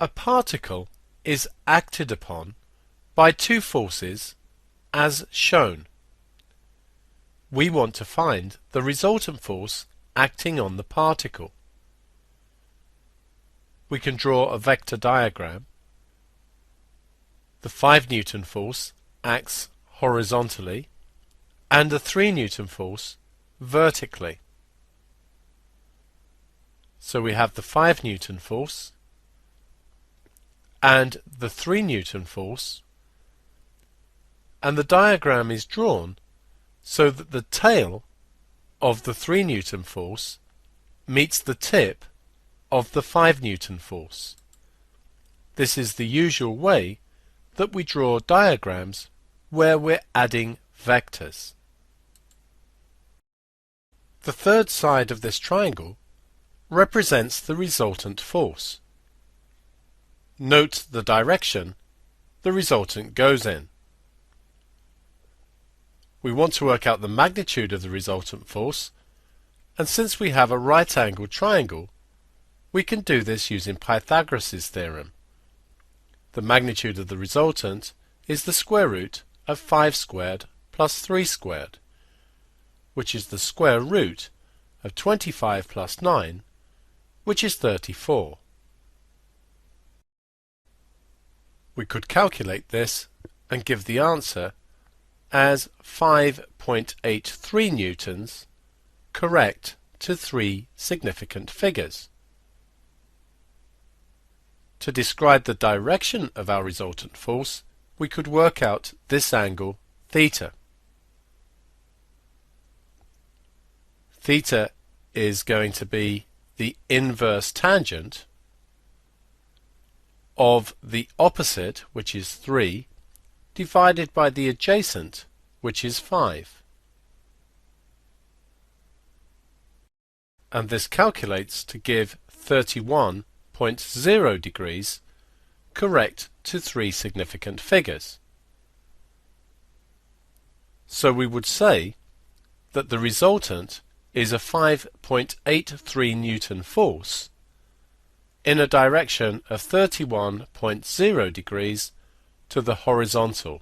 A particle is acted upon by two forces as shown. We want to find the resultant force acting on the particle. We can draw a vector diagram. The 5 Newton force acts horizontally and the 3 Newton force vertically. So we have the 5 Newton force and the 3 Newton force, and the diagram is drawn so that the tail of the 3 Newton force meets the tip of the 5 Newton force. This is the usual way that we draw diagrams where we're adding vectors. The third side of this triangle represents the resultant force. Note the direction the resultant goes in. We want to work out the magnitude of the resultant force, and since we have a right-angled triangle, we can do this using Pythagoras' theorem. The magnitude of the resultant is the square root of 5 squared plus 3 squared, which is the square root of 25 plus 9, which is 34. We could calculate this and give the answer as 5.83 newtons, correct to 3 significant figures. To describe the direction of our resultant force, we could work out this angle theta. Theta is going to be the inverse tangent of the opposite, which is 3, divided by the adjacent, which is 5. And this calculates to give 31.0 degrees, correct to 3 significant figures. So we would say that the resultant is a 5.83 Newton force in a direction of 31.0 degrees to the horizontal.